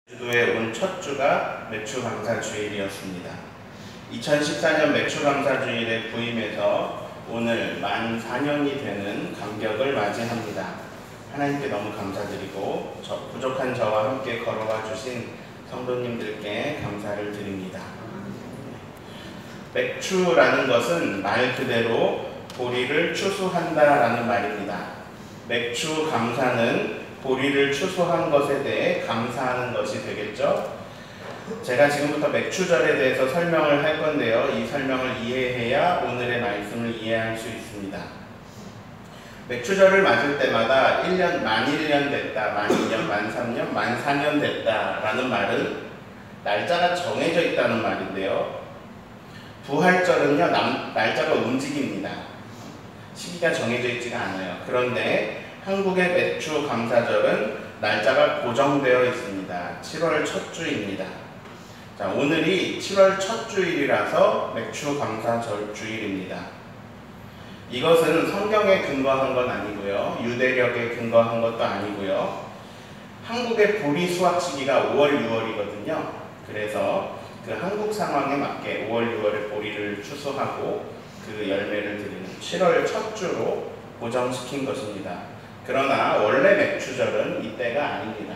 주도에 온 첫 주가 매추감사주일이었습니다. 2014년 매추감사주일에 부임해서 오늘 만 4년이 되는 감격을 맞이합니다. 하나님께 너무 감사드리고 부족한 저와 함께 걸어와 주신 성도님들께 감사를 드립니다. 맥추라는 것은 말 그대로 보리를 추수한다라는 말입니다. 맥추 감사는 보리를 추수한 것에 대해 감사하는 것이 되겠죠. 제가 지금부터 맥추절에 대해서 설명을 할 건데요. 이 설명을 이해해야 오늘의 말씀을 이해할 수 있습니다. 맥추절을 맞을 때마다 1년, 만 1년 됐다, 만 2년, 만 3년, 만 4년 됐다 라는 말은 날짜가 정해져 있다는 말인데요. 부활절은요, 날짜가 움직입니다. 시기가 정해져 있지가 않아요. 그런데 한국의 매추감사절은 날짜가 고정되어 있습니다. 7월 첫 주입니다. 자, 오늘이 7월 첫 주일이라서 매추감사절 주일입니다. 이것은 성경에 근거한 건 아니고요. 유대력에 근거한 것도 아니고요. 한국의 보리 수확 시기가 5월, 6월이거든요. 그래서 그 한국 상황에 맞게 5월, 6월에 보리를 추수하고 그 열매를 드리는 7월 첫 주로 고정시킨 것입니다. 그러나 원래 맥추절은 이때가 아닙니다.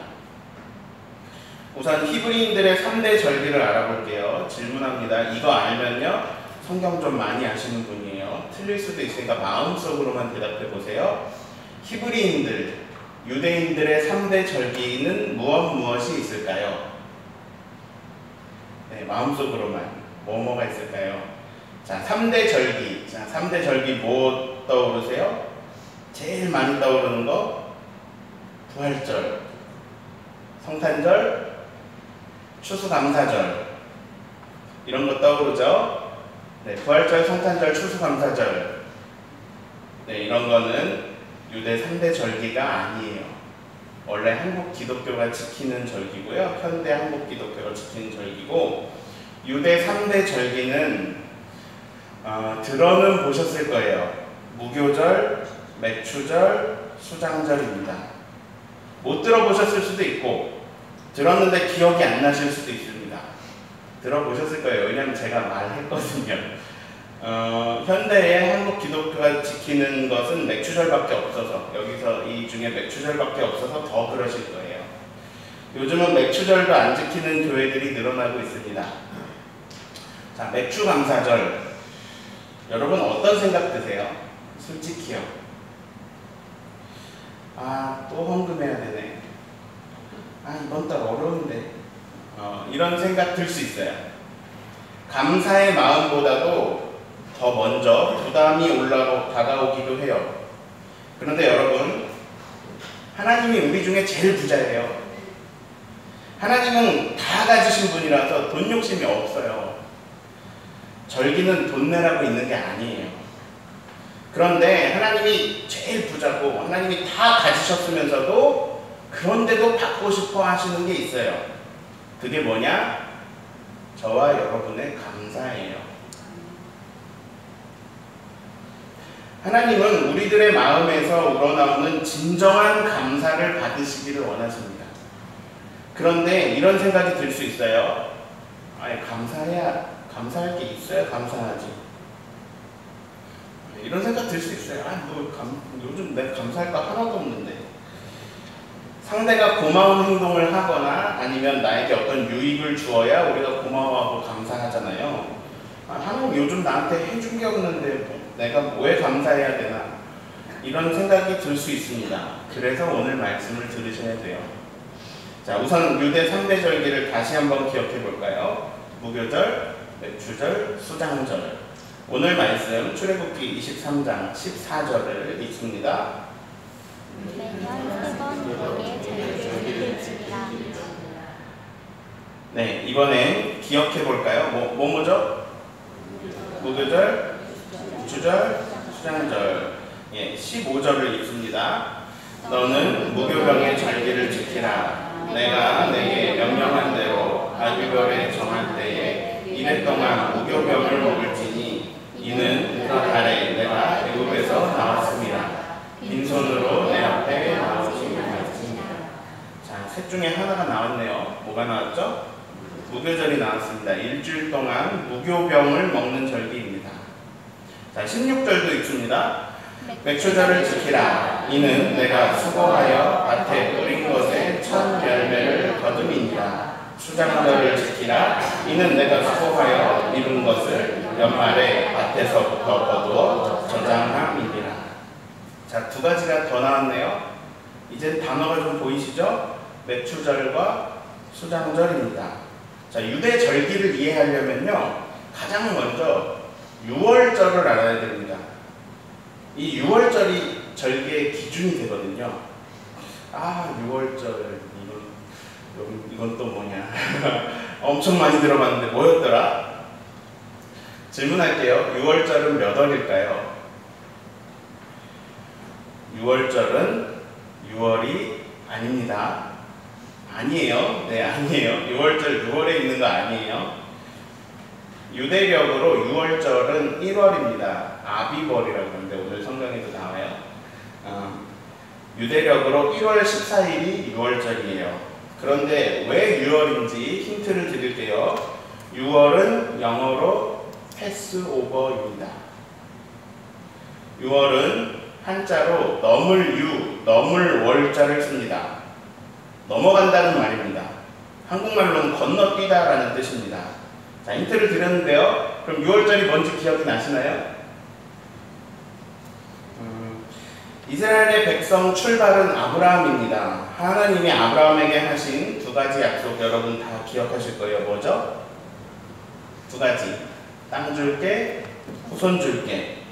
우선 히브리인들의 3대 절기를 알아볼게요. 질문합니다. 이거 알면요, 성경 좀 많이 아시는 분이에요. 틀릴 수도 있으니까 마음속으로만 대답해 보세요. 히브리인들, 유대인들의 3대 절기는 무엇이 있을까요? 네, 마음속으로만. 뭐가 있을까요? 자, 3대 절기. 자, 3대 절기 뭐 떠오르세요? 제일 많이 떠오르는 거 부활절, 성탄절, 추수감사절 이런 거 떠오르죠? 네, 부활절, 성탄절, 추수감사절 네, 이런 거는 유대 3대 절기가 아니에요. 원래 한국 기독교가 지키는 절기고요. 현대 한국 기독교가 지키는 절기고 유대 3대 절기는 들어는 보셨을 거예요. 무교절, 맥추절, 수장절입니다. 못 들어보셨을 수도 있고 들었는데 기억이 안 나실 수도 있습니다. 들어보셨을 거예요. 왜냐하면 제가 말했거든요. 현대의 한국 기독교가 지키는 것은 맥추절밖에 없어서 여기서 이 중에 맥추절밖에 없어서 더 그러실 거예요. 요즘은 맥추절도 안 지키는 교회들이 늘어나고 있습니다. 자, 맥추감사절 여러분 어떤 생각 드세요? 솔직히요. 또 헌금해야 되네. 이번 달 어려운데. 이런 생각 들 수 있어요. 감사의 마음보다도 더 먼저 부담이 다가오기도 해요. 그런데 여러분, 하나님이 우리 중에 제일 부자예요. 하나님은 다 가지신 분이라서 돈 욕심이 없어요. 절기는 돈 내라고 있는 게 아니에요. 그런데 하나님이 제일 부자고 하나님이 다 가지셨으면서도 그런데도 받고 싶어 하시는 게 있어요. 그게 뭐냐? 저와 여러분의 감사예요. 하나님은 우리들의 마음에서 우러나오는 진정한 감사를 받으시기를 원하십니다. 그런데 이런 생각이 들 수 있어요. 감사할 게 있어야 감사하지. 이런 생각 들 수 있어요. 요즘 내가 감사할 거 하나도 없는데. 상대가 고마운 행동을 하거나 아니면 나에게 어떤 유익을 주어야 우리가 고마워하고 감사하잖아요. 하나님 요즘 나한테 해준 게 없는데 내가 왜 감사해야 되나. 이런 생각이 들 수 있습니다. 그래서 오늘 말씀을 들으셔야 돼요. 자, 우선 유대 3대 절기를 다시 한번 기억해 볼까요? 무교절, 맥추절, 수장절. 오늘 말씀 출애굽기 23장 14절을 읽습니다. 네, 이번엔 기억해 볼까요? 뭐죠? 무교절, 맥추절, 수장절. 15절을 읽습니다. 너는 무교병의 절기를 지키라. 내가 내게 명령한 대로 아비별에 정할 때에 이래 동안 무교병을 먹을지니 이는 그 달에 내가 애굽에서 나왔습니다. 빈손으로 내 앞에 나오지 말지니라. 자, 셋 중에 하나가 나왔네요. 뭐가 나왔죠? 무교절이 나왔습니다. 일주일 동안 무교병을 먹는 절기입니다. 자, 16절도 읽습니다. 맥추절을 지키라. 이는 내가 수고하여 밭에 뿌린 것에 첫 열매를 거둠이니라. 수장절을 지키라. 이는 내가 수고하여 이룬 것을 연말에 밭에서부터 거두어 저장함이니라. 자, 두 가지가 더 나왔네요. 이제 단어가 좀 보이시죠? 맥추절과 수장절입니다. 자, 유대 절기를 이해하려면요, 가장 먼저 6월절을 알아야 됩니다. 이 6월절이 절기의 기준이 되거든요. 아, 6월절 이건 또 뭐냐? 엄청 많이 들어봤는데 뭐였더라? 질문할게요. 6월절은 몇 월일까요? 6월절은 6월이 아닙니다. 아니에요. 네, 아니에요. 6월절 6월에 있는 거 아니에요. 유대력으로 6월절은 1월입니다. 아비벌이라고 하는데 오늘 성경에도 나와요. 유대력으로 1월 14일이 6월절이에요. 그런데 왜 6월인지 힌트를 드릴게요. 6월은 영어로 패스오버입니다. 6월은 한자로 넘을 월자를 씁니다. 넘어간다는 말입니다. 한국말로는 건너뛰다라는 뜻입니다. 자, 힌트를 드렸는데요. 그럼 6월절이 뭔지 기억이 나시나요? 이스라엘의 백성 출발은 아브라함입니다. 하나님이 아브라함에게 하신 두 가지 약속 여러분 다 기억하실 거예요. 뭐죠? 두 가지. 땅 줄게, 후손 줄게.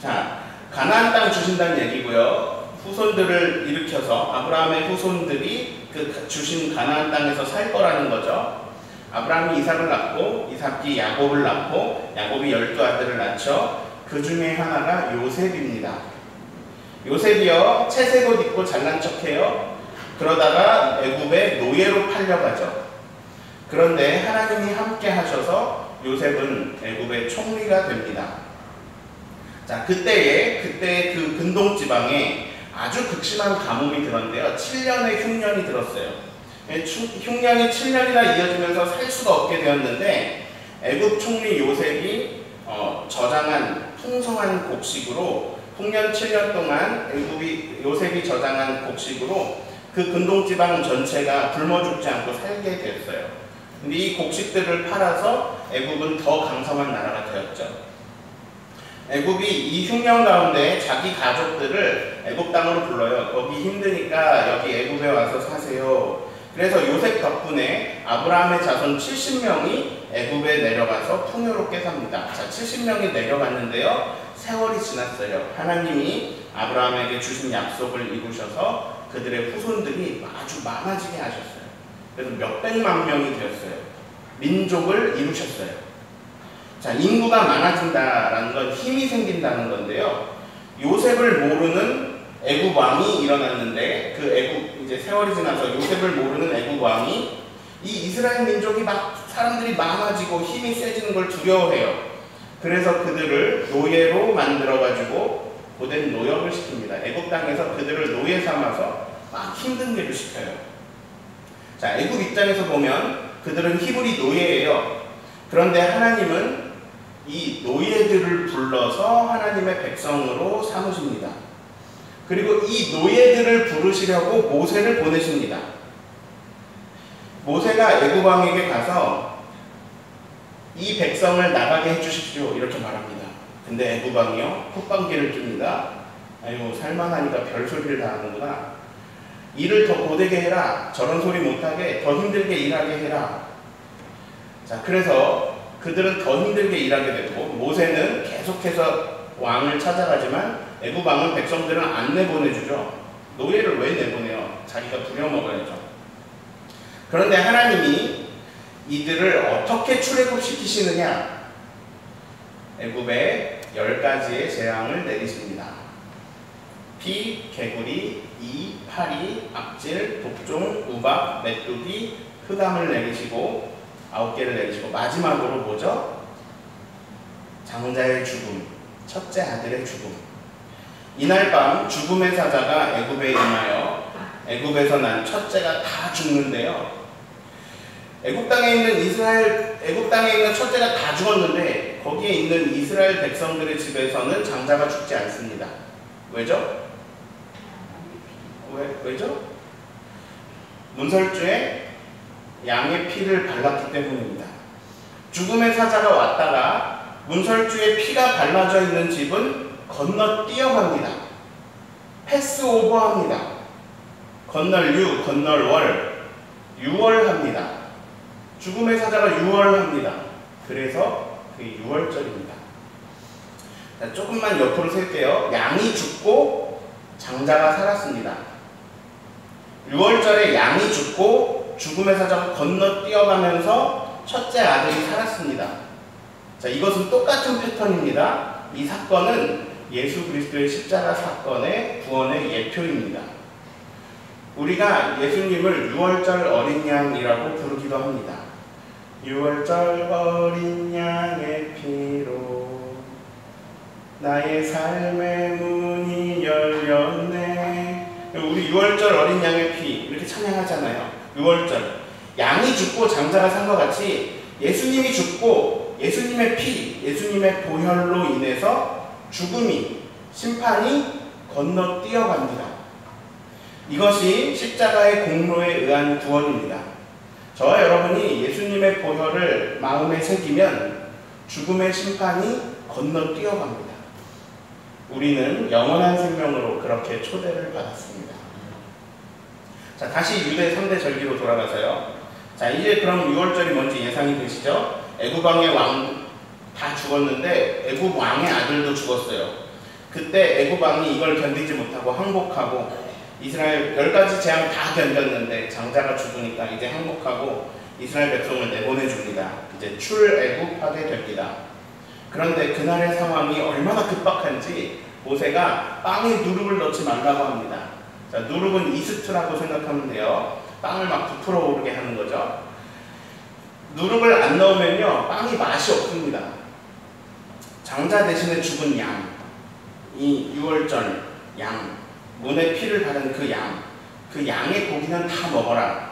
자, 가나안 땅 주신다는 얘기고요. 후손들을 일으켜서 아브라함의 후손들이 그 주신 가나안 땅에서 살 거라는 거죠. 아브라함이 이삭을 낳고 이삭이 야곱을 낳고 야곱이 12아들을 낳죠. 그 중에 하나가 요셉입니다. 요셉이요, 채색 옷 입고 잘난 척해요. 그러다가 애굽에 노예로 팔려가죠. 그런데 하나님이 함께 하셔서 요셉은 애굽의 총리가 됩니다. 자, 그때의 그 근동 지방에 아주 극심한 가뭄이 들었는데요. 7년의 흉년이 들었어요. 흉년이 7년이나 이어지면서 살 수가 없게 되었는데 애굽 총리 요셉이 저장한 풍성한 곡식으로 풍년 7년 동안 요셉이 저장한 곡식으로 그 근동지방 전체가 굶어 죽지 않고 살게 됐어요. 근데 이 곡식들을 팔아서 애굽은 더 강성한 나라가 되었죠. 애굽이 이 흉년 가운데 자기 가족들을 애굽 땅으로 불러요. 거기 힘드니까 여기 애굽에 와서 사세요. 그래서 요셉 덕분에 아브라함의 자손 70명이 애굽에 내려가서 풍요롭게 삽니다. 자, 70명이 내려갔는데요. 세월이 지났어요. 하나님이 아브라함에게 주신 약속을 이루셔서 그들의 후손들이 아주 많아지게 하셨어요. 그래서 몇백만 명이 되었어요. 민족을 이루셨어요. 자, 인구가 많아진다라는 건 힘이 생긴다는 건데요. 요셉을 모르는 애굽 왕이 일어났는데 그 애굽 이제 세월이 지나서 요셉을 모르는 애굽 왕이 이 이스라엘 민족이 막 사람들이 많아지고 힘이 세지는 걸 두려워해요. 그래서 그들을 노예로 만들어가지고 고된 노역을 시킵니다. 애굽 땅에서 그들을 노예 삼아서 막 힘든 일을 시켜요. 자, 애굽 입장에서 보면 그들은 히브리 노예예요. 그런데 하나님은 이 노예들을 불러서 하나님의 백성으로 삼으십니다. 그리고 이 노예들을 부르시려고 모세를 보내십니다. 모세가 애굽 왕에게 가서 이 백성을 나가게 해주십시오 이렇게 말합니다. 근데 애굽 왕이요, 콧방귀를 낍니다. 아유, 살만하니까 별소리를 다 하는구나. 일을 더 고되게 해라. 저런 소리 못하게 더 힘들게 일하게 해라. 자, 그래서 그들은 더 힘들게 일하게 됐고 모세는 계속해서 왕을 찾아가지만 애굽 왕은 백성들은 안 내보내주죠. 노예를 왜 내보내요? 자기가 부려먹어야죠. 그런데 하나님이 이들을 어떻게 출애굽시키시느냐? 애굽에 10가지의 재앙을 내리십니다. 피, 개구리, 이, 파리, 악질, 독종, 우박, 메뚜기, 흑암을 내리시고 9개를 내리시고 마지막으로 뭐죠? 장자의 죽음, 첫째 아들의 죽음. 이날 밤 죽음의 사자가 애굽에 임하여 애굽에서 난 첫째가 다 죽는데요. 애국 땅에 있는 첫째가 다 죽었는데 거기에 있는 이스라엘 백성들의 집에서는 장자가 죽지 않습니다. 왜죠? 왜죠? 문설주에 양의 피를 발랐기 때문입니다. 죽음의 사자가 왔다가 문설주에 피가 발라져 있는 집은 건너뛰어갑니다. 패스오버합니다. 건널유, 건널월, 유월합니다. 죽음의 사자가 유월합니다. 그래서 그게 유월절입니다. 자, 조금만 옆으로 셀게요. 양이 죽고 장자가 살았습니다. 유월절에 양이 죽고 죽음의 사자가 건너뛰어가면서 첫째 아들이 살았습니다. 자, 이것은 똑같은 패턴입니다. 이 사건은 예수 그리스도의 십자가 사건의 구원의 예표입니다. 우리가 예수님을 유월절 어린 양이라고 부르기도 합니다. 유월절 어린 양의 피로 나의 삶의 문이 열렸네. 우리 유월절 어린 양의 피 이렇게 찬양하잖아요. 유월절 양이 죽고 장자가 산 것 같이 예수님이 죽고 예수님의 피, 예수님의 보혈로 인해서 죽음이, 심판이 건너뛰어갑니다. 이것이 십자가의 공로에 의한 구원입니다. 저와 여러분이 예수님의 보혈을 마음에 새기면 죽음의 심판이 건너뛰어갑니다. 우리는 영원한 생명으로 그렇게 초대를 받았습니다. 자, 다시 유대 3대 절기로 돌아가서요. 자, 이제 그럼 6월절이 뭔지 예상이 되시죠? 애굽 왕의 왕 다 죽었는데 애굽 왕의 아들도 죽었어요. 그때 애굽 왕이 이걸 견디지 못하고 항복하고 이스라엘 10가지 재앙 다 견뎠는데 장자가 죽으니까 이제 항복하고 이스라엘 백성을 내보내줍니다. 이제 출애굽하게 됩니다. 그런데 그날의 상황이 얼마나 급박한지 모세가 빵에 누룩을 넣지 말라고 합니다. 자, 누룩은 이스트라고 생각하면 돼요. 빵을 막 부풀어 오르게 하는 거죠. 누룩을 안 넣으면요 빵이 맛이 없습니다. 장자 대신에 죽은 양, 이 6월절 양, 문에 피를 바른 그 양의 고기는 다 먹어라.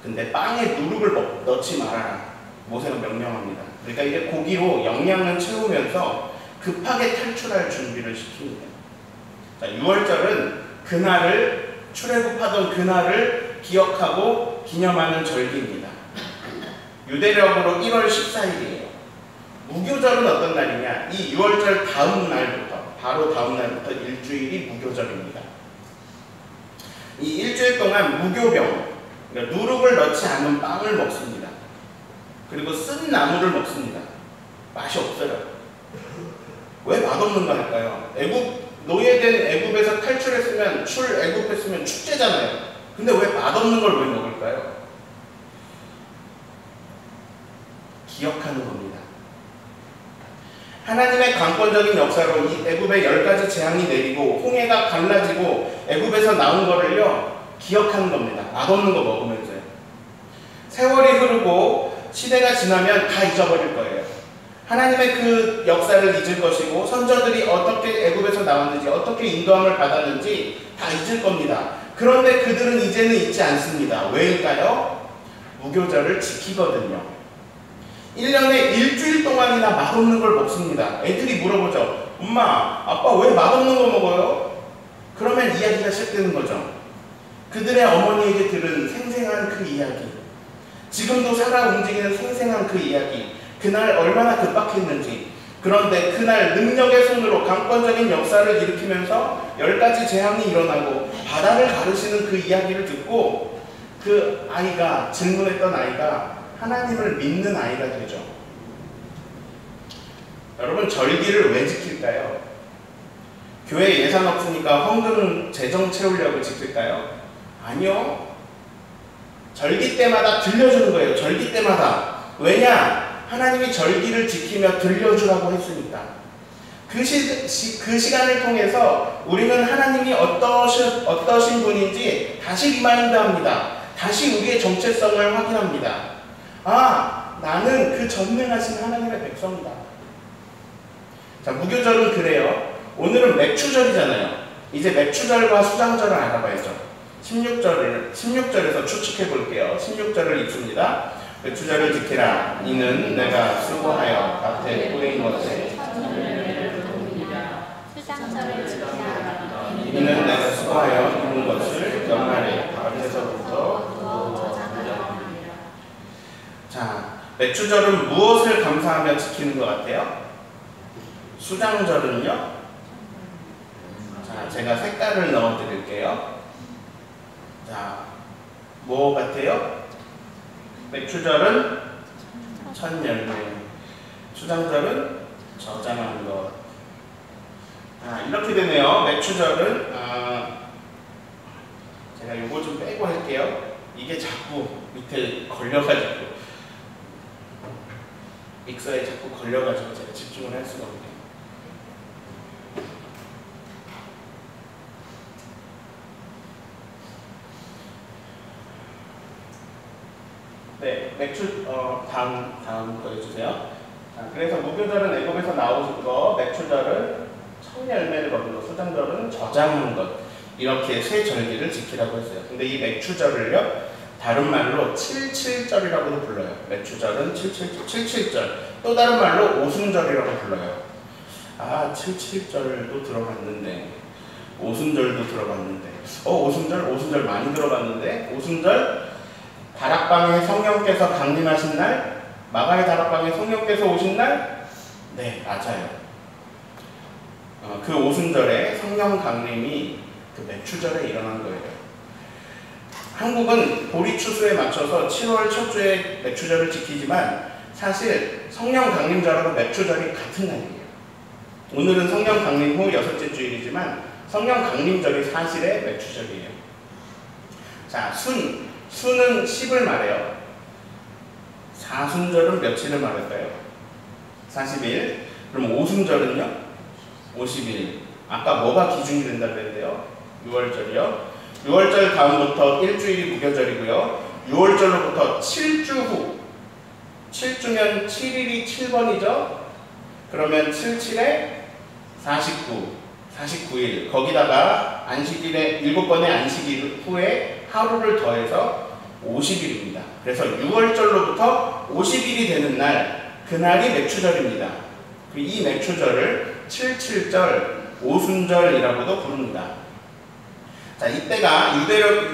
근데 빵에 누룩을 넣지 말아라. 모세가 명령합니다. 그러니까 이제 고기로 영양을 채우면서 급하게 탈출할 준비를 시킵니다. 자, 6월절은 그날을 출애굽하던 그날을 기억하고 기념하는 절기입니다. 유대력으로 1월 14일이에요. 무교절은 어떤 날이냐? 이 6월절 다음 날부터, 바로 다음 날부터 일주일이 무교절입니다. 이 일주일 동안 무교병, 그러니까 누룩을 넣지 않은 빵을 먹습니다. 그리고 쓴 나물을 먹습니다. 맛이 없어요. 왜 맛없는가 할까요? 노예된 애굽에서 탈출했으면, 출애굽했으면 축제잖아요. 근데 왜 맛없는 걸 왜 먹을까요? 기억하는 겁니다. 하나님의 강권적인 역사로 이 애굽에 10가지 재앙이 내리고 홍해가 갈라지고 애굽에서 나온 거를요 기억하는 겁니다. 맛없는 거 먹으면서요. 세월이 흐르고 시대가 지나면 다 잊어버릴 거예요. 하나님의 그 역사를 잊을 것이고 선조들이 어떻게 애굽에서 나왔는지 어떻게 인도함을 받았는지 다 잊을 겁니다. 그런데 그들은 이제는 잊지 않습니다. 왜일까요? 무교절을 지키거든요. 1년에 일주일 동안이나 맛없는 걸 먹습니다. 애들이 물어보죠. 엄마, 아빠 왜 맛없는 거 먹어요? 그러면 이야기가 시작되는 거죠. 그들의 어머니에게 들은 생생한 그 이야기, 지금도 살아 움직이는 생생한 그 이야기, 그날 얼마나 급박했는지, 그런데 그날 능력의 손으로 강권적인 역사를 일으키면서 10가지 재앙이 일어나고 바다를 가르시는 그 이야기를 듣고 그 아이가, 질문했던 아이가 하나님을 믿는 아이가 되죠. 여러분, 절기를 왜 지킬까요? 교회 예산 없으니까 헌금 재정 채우려고 지킬까요? 아니요. 절기 때마다 들려주는 거예요. 절기 때마다. 왜냐? 하나님이 절기를 지키며 들려주라고 했으니까. 그 시간을 통해서 우리는 하나님이 어떠신 분인지 다시 리마인드합니다. 다시 우리의 정체성을 확인합니다. 아, 나는 그 전능하신 하나님의 백성이다. 자, 무교절은 그래요. 오늘은 맥추절이잖아요. 이제 맥추절과 수장절을 알아봐야죠. 16절에서 추측해 볼게요. 16절을 읽습니다. 맥추절을 지키라. 이는 내가 수고하여 밭에 뿌린 것에 수장절을 지키라. 이는 내가 수고하여 이룬 것을 연말에 밭에서부터 자, 맥추절은 무엇을 감사하며 지키는 것 같아요? 수장절은요? 자, 제가 색깔을 넣어 드릴게요. 자, 뭐 같아요? 맥추절은 천열매, 수장절은 저장한 것. 이렇게 되네요. 맥추절은 제가 요거 좀 빼고 할게요. 이게 자꾸 밑에 걸려가지고 믹서에 자꾸 걸려가지고 제가 집중을 할 수가 없네요. 네, 다음 거 해주세요. 그래서 무교절은 애굽에서 나오신 거, 맥추절은 청열매를 거둔 것, 수장절은 저장한 것, 이렇게 세 절기를 지키라고 했어요. 근데 이 맥추절을요, 다른 말로 77절이라고도 불러요. 맥추절은 77절, 또 다른 말로 오순절이라고 불러요. 77절도 들어봤는데, 오순절도 들어봤는데, 오순절 많이 들어봤는데, 오순절 다락방에 성령께서 강림하신 날, 마가의 다락방에 성령께서 오신 날, 네, 맞아요. 그 오순절에 성령 강림이 그 맥추절에 일어난 거예요. 한국은 보리 추수에 맞춰서 7월 첫 주에 맥추절을 지키지만 사실 성령 강림절하고 맥추절이 같은 날이에요. 오늘은 성령 강림 후 6째 주일이지만 성령 강림절이 사실의 맥추절이에요. 자, 수는 10을 말해요. 사순절은 며칠을 말할까요? 40일. 그럼 오순절은요? 50일. 아까 뭐가 기준이 된다고 했는데요? 6월절이요. 6월절 다음부터 일주일이 무교절이고요. 6월절로부터 7주 후. 7주면 7일이 7번이죠? 그러면 77에 49일. 거기다가 안식일에 7번의 안식일 후에 하루를 더해서 50일입니다. 그래서 6월절로부터 50일이 되는 날, 그날이 맥추절입니다. 이 맥추절을 77절, 오순절이라고도 부릅니다. 자, 이때가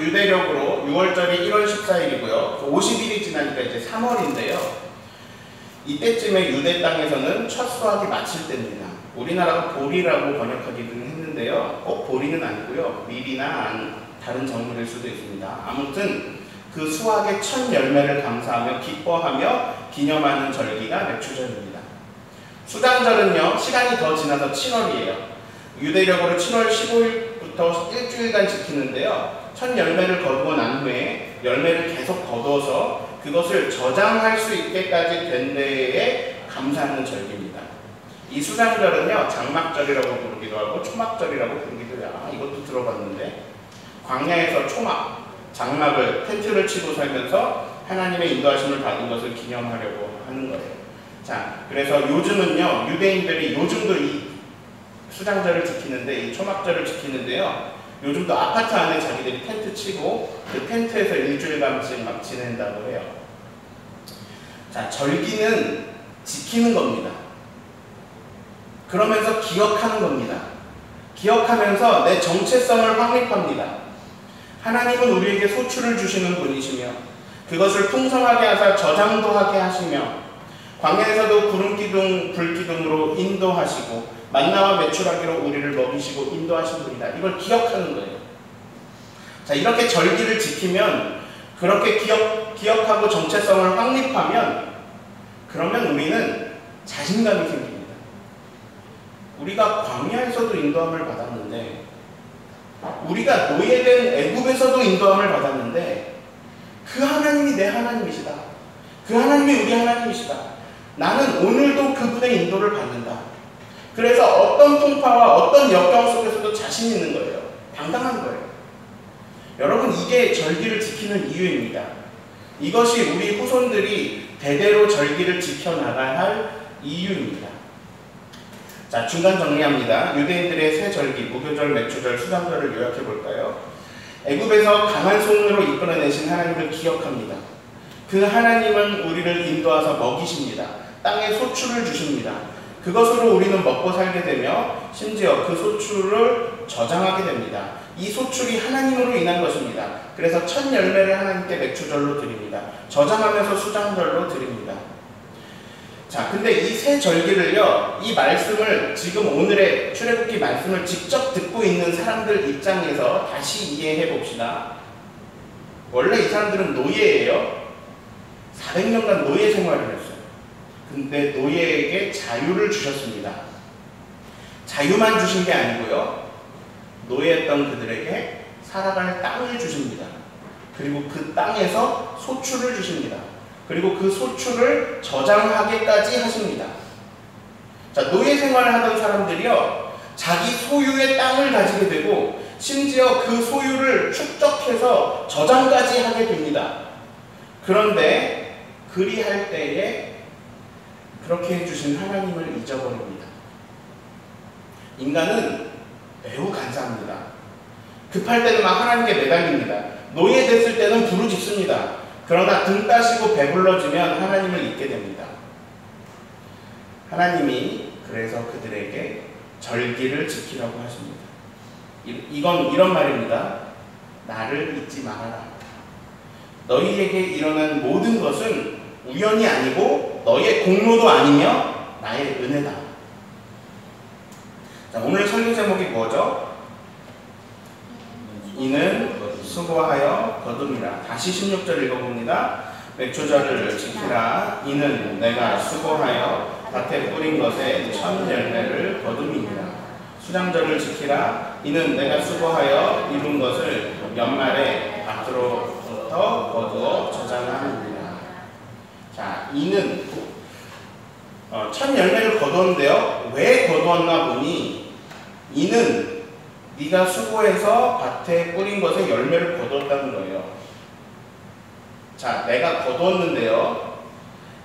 유대력으로 6월절이 1월 14일이고요. 50일이 지나니까 이제 3월인데요. 이때쯤에 유대 땅에서는 첫 수확이 마칠 때입니다. 우리나라가 보리라고 번역하기도 했는데요. 꼭 보리는 아니고요. 밀이나 다른 작물일 수도 있습니다. 아무튼 그 수확의 첫 열매를 감사하며 기뻐하며 기념하는 절기가 맥추절입니다. 수장절은요, 시간이 더 지나서 7월이에요. 유대력으로 7월 15일부터 일주일간 지키는데요. 첫 열매를 거두고 난 후에 열매를 계속 거두어서 그것을 저장할 수 있게까지 된 데에 감사하는 절기입니다. 이 수장절은요, 장막절이라고 부르기도 하고 초막절이라고 부르기도 해요. 이것도 들어봤는데, 광야에서 장막을, 텐트를 치고 살면서 하나님의 인도하심을 받은 것을 기념하려고 하는 거예요. 자, 그래서 요즘은요, 유대인들이 요즘도 이 수장절을 지키는데, 이 초막절을 지키는데요, 요즘도 아파트 안에 자기들이 텐트 치고 그 텐트에서 일주일간씩 막 지낸다고 해요. 자, 절기는 지키는 겁니다. 그러면서 기억하는 겁니다. 기억하면서 내 정체성을 확립합니다. 하나님은 우리에게 소출을 주시는 분이시며 그것을 풍성하게 하사 저장도 하게 하시며 광야에서도 구름기둥, 불기둥으로 인도하시고 만나와 메추라기로 우리를 먹이시고 인도하신 분이다. 이걸 기억하는 거예요. 자, 이렇게 절기를 지키면, 그렇게 기억하고 정체성을 확립하면, 그러면 우리는 자신감이 생깁니다. 우리가 광야에서도 인도함을 받았는데, 우리가 노예된 애굽에서도 인도함을 받았는데, 그 하나님이 내 하나님이시다. 그 하나님이 우리 하나님이시다. 나는 오늘도 그분의 인도를 받는다. 그래서 어떤 풍파와 어떤 역경 속에서도 자신 있는 거예요. 당당한 거예요. 여러분, 이게 절기를 지키는 이유입니다. 이것이 우리 후손들이 대대로 절기를 지켜나가야 할 이유입니다. 자, 중간 정리합니다. 유대인들의 세 절기, 무교절, 맥추절, 수장절을 요약해 볼까요? 애굽에서 강한 손으로 이끌어내신 하나님을 기억합니다. 그 하나님은 우리를 인도하사 먹이십니다. 땅에 소출을 주십니다. 그것으로 우리는 먹고 살게 되며 심지어 그 소출을 저장하게 됩니다. 이 소출이 하나님으로 인한 것입니다. 그래서 첫 열매를 하나님께 맥주절로 드립니다. 저장하면서 수장절로 드립니다. 자, 근데 이 세 절기를요, 이 말씀을 지금 오늘의 출애굽기 말씀을 직접 듣고 있는 사람들 입장에서 다시 이해해 봅시다. 원래 이 사람들은 노예예요. 400년간 노예 생활을 했어요. 근데 노예에게 자유를 주셨습니다. 자유만 주신 게 아니고요, 노예였던 그들에게 살아갈 땅을 주십니다. 그리고 그 땅에서 소출을 주십니다. 그리고 그 소출을 저장하게까지 하십니다. 자, 노예 생활을 하던 사람들이요, 자기 소유의 땅을 가지게 되고 심지어 그 소유를 축적해서 저장까지 하게 됩니다. 그런데 그리할 때에 그렇게 해주신 하나님을 잊어버립니다. 인간은 매우 간사합니다. 급할 때는 막 하나님께 매달립니다. 노예됐을 때는 부르짖습니다. 그러나 등 따시고 배불러지면 하나님을 잊게 됩니다. 하나님이 그래서 그들에게 절기를 지키라고 하십니다. 이건 이런 말입니다. 나를 잊지 말아라. 너희에게 일어난 모든 것은 우연이 아니고 너의 공로도 아니며 나의 은혜다. 자, 오늘 설교 제목이 뭐죠? 이는 수고하여 거두니라. 다시 16절 읽어봅니다. 맥주절을 지키라. 이는 내가 수고하여 밭에 뿌린 것에 첫 열매를 거둠이니라. 수장절을 지키라. 이는 내가 수고하여 이룬 것을 연말에 밭으로부터 거두어 저장하느니라. 자, 이는 첫 열매를 거두었는데요. 왜 거두었나 보니 이는 네가 수고해서 밭에 뿌린 것에 열매를 거두었다는 거예요. 자, 내가 거두었는데요.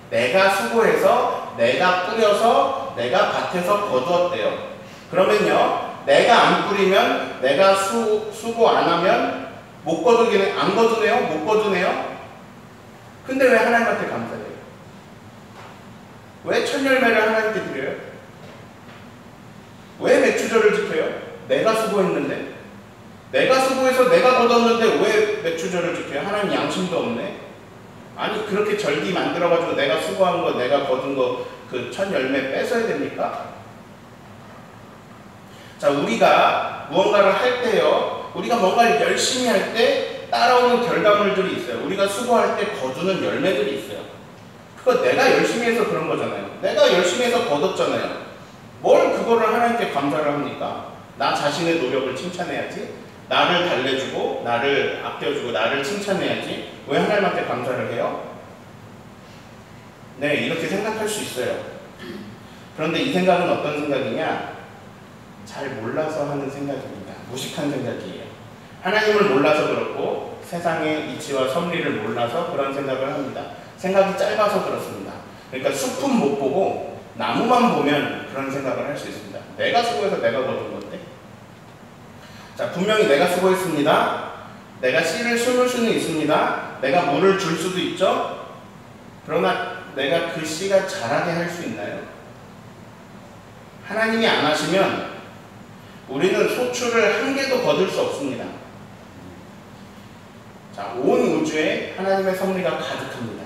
내가 수고해서, 내가 뿌려서, 내가 밭에서 거두었대요. 그러면요, 내가 안 뿌리면, 내가 수고 안 하면 못 거두기는, 안 거두네요? 못 거두네요? 근데 왜 하나님한테 감사해요? 왜 첫 열매를 하나님께 드려요? 왜 맥주절을 지켜요? 내가 수고했는데? 내가 수고해서 내가 거뒀는데 왜 맥주절을 지켜요? 하나님 양심도 없네? 아니, 그렇게 절기 만들어가지고 내가 수고한 거, 내가 거둔 거, 그 첫 열매 뺏어야 됩니까? 자, 우리가 무언가를 할 때요, 우리가 뭔가를 열심히 할 때 따라오는 결과물들이 있어요. 우리가 수고할 때 거두는 열매들이 있어요. 그거 내가 열심히 해서 그런 거잖아요. 내가 열심히 해서 거뒀잖아요. 뭘 그거를 하나님께 감사를 합니까? 나 자신의 노력을 칭찬해야지. 나를 달래주고, 나를 아껴주고, 나를 칭찬해야지. 왜 하나님한테 감사를 해요? 네, 이렇게 생각할 수 있어요. 그런데 이 생각은 어떤 생각이냐? 잘 몰라서 하는 생각입니다. 무식한 생각이에요. 하나님을 몰라서 그렇고 세상의 이치와 섭리를 몰라서 그런 생각을 합니다. 생각이 짧아서 그렇습니다. 그러니까 숲은 못 보고 나무만 보면 그런 생각을 할 수 있습니다. 내가 수고해서 내가 거둔 건데. 자, 분명히 내가 수고했습니다. 내가 씨를 심을 수는 있습니다. 내가 물을 줄 수도 있죠. 그러나 내가 그 씨가 자라게 할 수 있나요? 하나님이 안 하시면 우리는 소출을 한 개도 거둘 수 없습니다. 자, 온 우주에 하나님의 섭리가 가득합니다.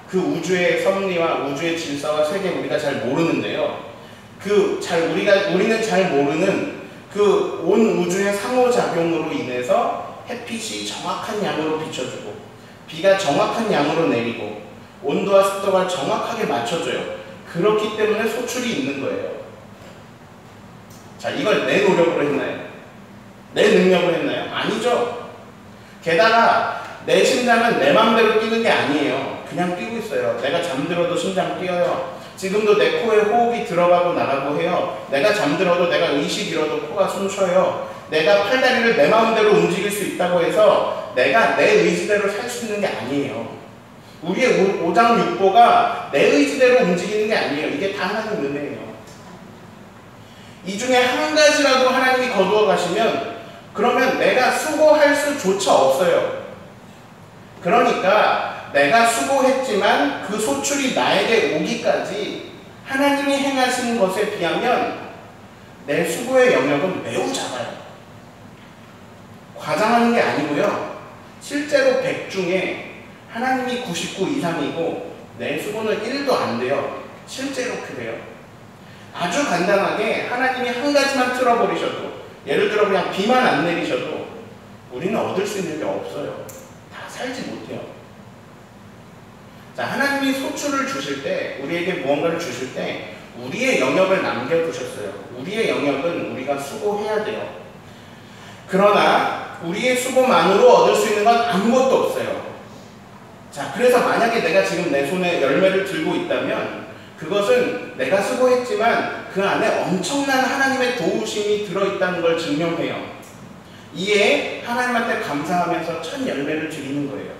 그 우주의 섭리와 우주의 질서와 세계 우리가 잘 모르는데요. 우리는 잘 모르는 그 온 우주의 상호작용으로 인해서 햇빛이 정확한 양으로 비춰주고 비가 정확한 양으로 내리고 온도와 습도가 정확하게 맞춰져요. 그렇기 때문에 소출이 있는 거예요. 자, 이걸 내 노력으로 했나요? 내 능력으로 했나요? 아니죠. 게다가 내 심장은 내 마음대로 뛰는 게 아니에요. 그냥 뛰고 있어요. 내가 잠들어도 심장 뛰어요. 지금도 내 코에 호흡이 들어가고 나가고 해요. 내가 잠들어도, 내가 의식 잃어도 코가 숨쉬어요. 내가 팔다리를 내 마음대로 움직일 수 있다고 해서 내가 내 의지대로 살 수 있는 게 아니에요. 우리의 오장육부가 내 의지대로 움직이는 게 아니에요. 이게 다 하나님 은혜예요. 이 중에 한 가지라도 하나님이 거두어 가시면 그러면 내가 수고할 수조차 없어요. 그러니까 내가 수고했지만 그 소출이 나에게 오기까지 하나님이 행하시는 것에 비하면 내 수고의 영역은 매우 작아요. 과장하는 게 아니고요. 실제로 100 중에 하나님이 99 이상이고 내 수고는 1도 안 돼요. 실제로 그래요. 아주 간단하게 하나님이 한 가지만 틀어버리셔도, 예를 들어 그냥 비만 안 내리셔도 우리는 얻을 수 있는 게 없어요. 다 살지 못해요. 자, 하나님이 소출을 주실 때, 우리에게 무언가를 주실 때 우리의 영역을 남겨두셨어요. 우리의 영역은 우리가 수고해야 돼요. 그러나 우리의 수고만으로 얻을 수 있는 건 아무것도 없어요. 자, 그래서 만약에 내가 지금 내 손에 열매를 들고 있다면 그것은 내가 수고했지만 그 안에 엄청난 하나님의 도우심이 들어있다는 걸 증명해요. 이에 하나님한테 감사하면서 첫 열매를 드리는 거예요.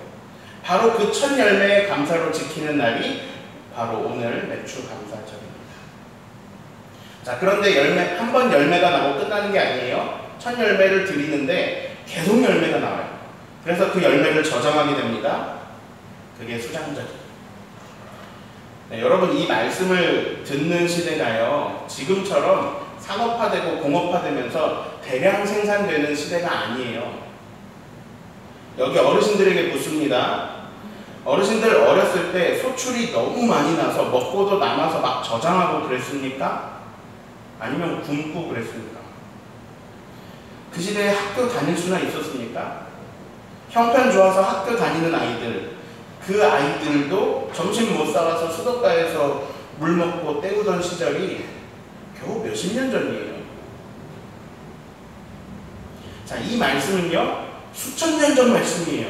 바로 그 첫 열매의 감사로 지키는 날이 바로 오늘 맥주 감사절입니다. 자, 그런데 한 번 열매가 나고 끝나는 게 아니에요. 첫 열매를 드리는데 계속 열매가 나와요. 그래서 그 열매를 저장하게 됩니다. 그게 수장절이에요. 네, 여러분, 이 말씀을 듣는 시대가요, 지금처럼 산업화되고 공업화되면서 대량 생산되는 시대가 아니에요. 여기 어르신들에게 묻습니다. 어르신들 어렸을 때 소출이 너무 많이 나서 먹고도 남아서 막 저장하고 그랬습니까? 아니면 굶고 그랬습니까? 그 시대에 학교 다닐 수나 있었습니까? 형편 좋아서 학교 다니는 아이들, 그 아이들도 점심 못 사와서 수도가에서 물 먹고 때우던 시절이 겨우 몇십 년 전이에요. 자, 이 말씀은요, 수천 년 전 말씀이에요.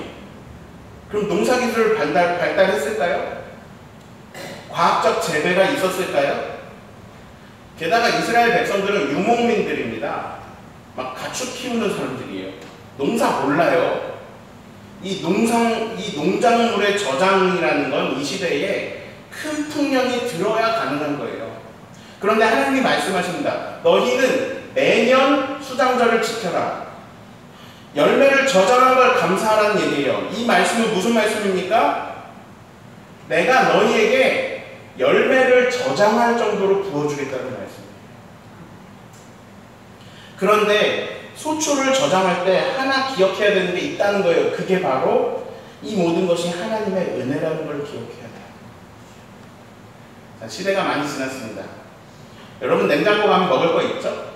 그럼 농사기술을 발달했을까요? 과학적 재배가 있었을까요? 게다가 이스라엘 백성들은 유목민들입니다. 막 가축 키우는 사람들이에요. 농사 몰라요. 이 농작물의 저장이라는 건 이 시대에 큰 풍년이 들어야 가능한 거예요. 그런데 하나님이 말씀하십니다. 너희는 매년 수장절을 지켜라. 열매를 저장한 걸 감사하라는 얘기예요. 이 말씀은 무슨 말씀입니까? 내가 너희에게 열매를 저장할 정도로 부어주겠다는 말씀이에요. 그런데 소출을 저장할 때 하나 기억해야 되는 게 있다는 거예요. 그게 바로 이 모든 것이 하나님의 은혜라는 걸 기억해야 돼요. 자, 시대가 많이 지났습니다. 여러분, 냉장고 가면 먹을 거 있죠?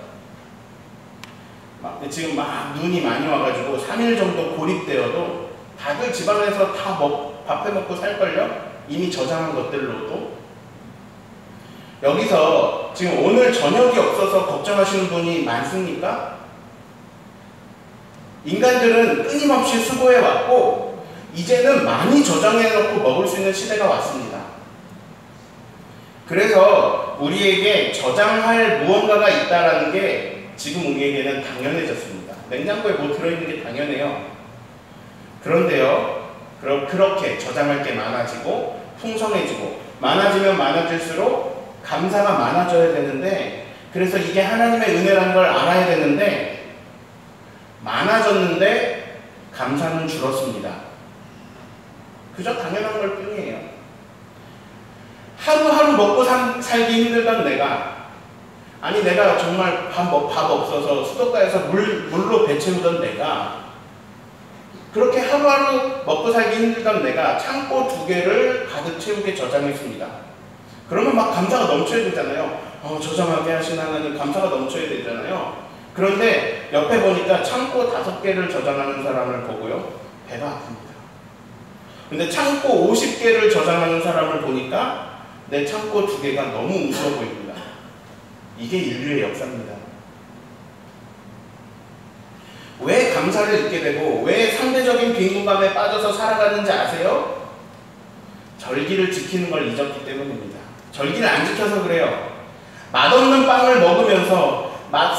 지금 막 눈이 많이 와가지고 3일 정도 고립되어도 다들 집안에서 다 밥해 먹고 살걸요? 이미 저장한 것들로도. 여기서 지금 오늘 저녁이 없어서 걱정하시는 분이 많습니까? 인간들은 끊임없이 수고해왔고 이제는 많이 저장해놓고 먹을 수 있는 시대가 왔습니다. 그래서 우리에게 저장할 무언가가 있다는 게 지금 우리에게는 당연해졌습니다. 냉장고에 뭐 들어있는 게 당연해요. 그런데요, 그렇게 저장할 게 많아지고 풍성해지고 많아지면 많아질수록 감사가 많아져야 되는데, 그래서 이게 하나님의 은혜라는 걸 알아야 되는데 많아졌는데 감사는 줄었습니다. 그저 당연한 걸 뿐이에요. 하루하루 먹고 살기 힘들던 내가 정말 밥 없어서 수도가에서 물로 배 채우던 내가, 그렇게 하루하루 먹고 살기 힘들던 내가 창고 2개를 가득 채우게 저장했습니다. 그러면 막 감사가 넘쳐야 되잖아요. 저장하게 하신 하나님 감사가 넘쳐야 되잖아요. 그런데 옆에 보니까 창고 5개를 저장하는 사람을 보고요, 배가 아픕니다. 근데 창고 50개를 저장하는 사람을 보니까 내 창고 2개가 너무 우스워 보입니다. 이게 인류의 역사입니다. 왜 감사를 잊게 되고 왜 상대적인 빈곤감에 빠져서 살아가는지 아세요? 절기를 지키는 걸 잊었기 때문입니다. 절기를 안 지켜서 그래요. 맛없는 빵을 먹으면서,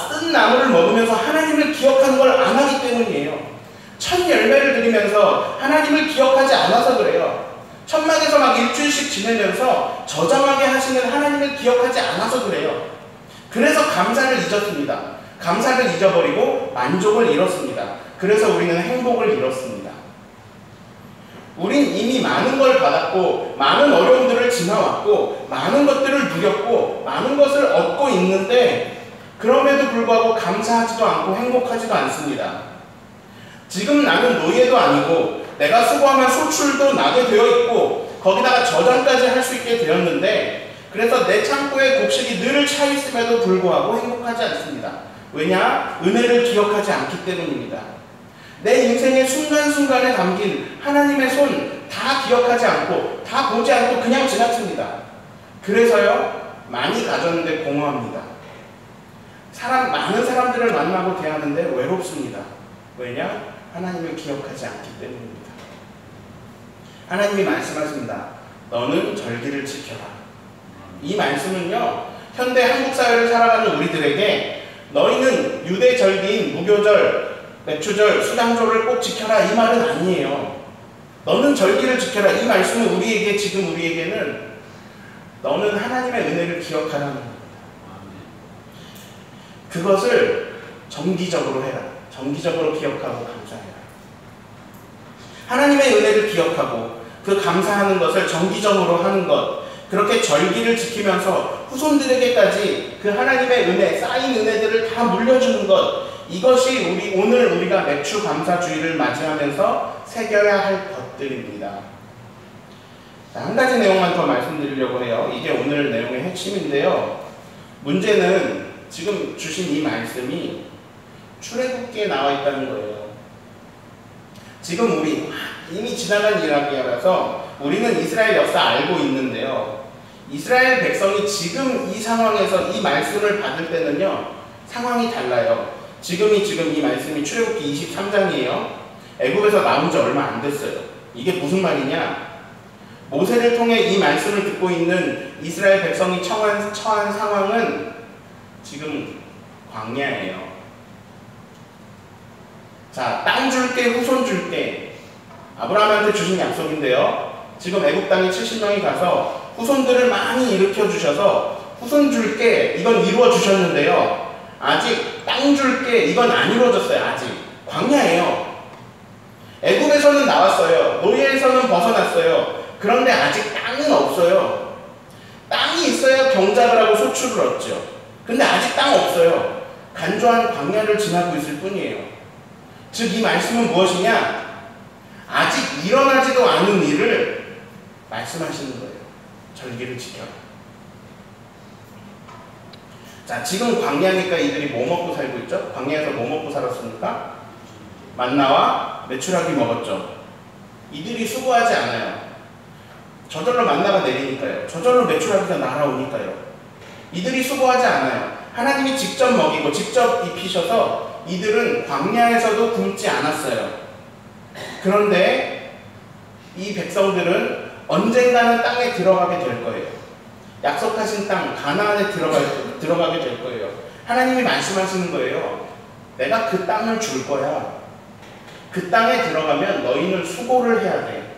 쓴 나물을 먹으면서 하나님을 기억하는 걸 안 하기 때문이에요. 첫 열매를 드리면서 하나님을 기억하지 않아서 그래요. 천막에서 막 일주일씩 지내면서 저장하게 하시는 하나님을 기억하지 않아서 그래요. 그래서 감사를 잊었습니다. 감사를 잊어버리고 만족을 잃었습니다. 그래서 우리는 행복을 잃었습니다. 우린 이미 많은 걸 받았고 많은 어려움들을 지나왔고 많은 것들을 누렸고 많은 것을 얻고 있는데 그럼에도 불구하고 감사하지도 않고 행복하지도 않습니다. 지금 나는 노예도 아니고 내가 수고하면 소출도 나게 되어 있고 거기다가 저장까지 할 수 있게 되었는데 그래서 내 창고에 곡식이 늘 차 있음에도 불구하고 행복하지 않습니다. 왜냐? 은혜를 기억하지 않기 때문입니다. 내 인생의 순간순간에 담긴 하나님의 손 다 기억하지 않고 다 보지 않고 그냥 지나칩니다. 그래서요 많이 가졌는데 공허합니다. 많은 사람들을 만나고 대하는데 외롭습니다. 왜냐? 하나님을 기억하지 않기 때문입니다. 하나님이 말씀하십니다. 너는 절기를 지켜라. 이 말씀은요 현대 한국 사회를 살아가는 우리들에게 너희는 유대 절기인 무교절, 맥추절, 수당절을 꼭 지켜라 이 말은 아니에요. 너는 절기를 지켜라 이 말씀은 지금 우리에게는 너는 하나님의 은혜를 기억하라는 겁니다. 그것을 정기적으로 해라. 정기적으로 기억하고 감사해라. 하나님의 은혜를 기억하고 그 감사하는 것을 정기적으로 하는 것, 그렇게 절기를 지키면서 후손들에게까지 그 하나님의 은혜, 쌓인 은혜들을 다 물려주는 것, 이것이 오늘 우리가 맥추 감사주의를 맞이하면서 새겨야 할 것들입니다. 자, 한 가지 내용만 더 말씀드리려고 해요. 이게 오늘 내용의 핵심인데요. 문제는 지금 주신 이 말씀이 출애굽기에 나와 있다는 거예요. 지금 우리 이미 지나간 이야기라서 우리는 이스라엘 역사 알고 있는데요. 이스라엘 백성이 지금 이 상황에서 이 말씀을 받을 때는요. 상황이 달라요. 지금 이 말씀이 출애굽기 23장이에요. 애굽에서 나온 지 얼마 안 됐어요. 이게 무슨 말이냐? 모세를 통해 이 말씀을 듣고 있는 이스라엘 백성이 처한 상황은 지금 광야예요. 자, 땅 줄게, 후손 줄게. 아브라함한테 주신 약속인데요. 지금 애굽 땅에 70명이 가서 후손들을 많이 일으켜 주셔서 후손 줄게 이건 이루어 주셨는데요. 아직 땅 줄게 이건 안 이루어졌어요. 아직 광야예요. 애굽에서는 나왔어요. 노예에서는 벗어났어요. 그런데 아직 땅은 없어요. 땅이 있어야 경작을 하고 소출을 얻죠. 근데 아직 땅 없어요. 간조한 광야를 지나고 있을 뿐이에요. 즉 이 말씀은 무엇이냐? 아직 일어나지도 않은 일을 말씀하시는 거예요. 절기를 지켜라. 자, 지금 광야니까 이들이 뭐 먹고 살고 있죠? 광야에서 뭐 먹고 살았습니까? 만나와 메추라기 먹었죠. 이들이 수고하지 않아요. 저절로 만나가 내리니까요. 저절로 메추라기가 날아오니까요. 이들이 수고하지 않아요. 하나님이 직접 먹이고 직접 입히셔서 이들은 광야에서도 굶지 않았어요. 그런데 이 백성들은 언젠가는 땅에 들어가게 될 거예요. 약속하신 땅 가나안에 들어가게 될 거예요. 하나님이 말씀하시는 거예요. 내가 그 땅을 줄 거야. 그 땅에 들어가면 너희는 수고를 해야 돼.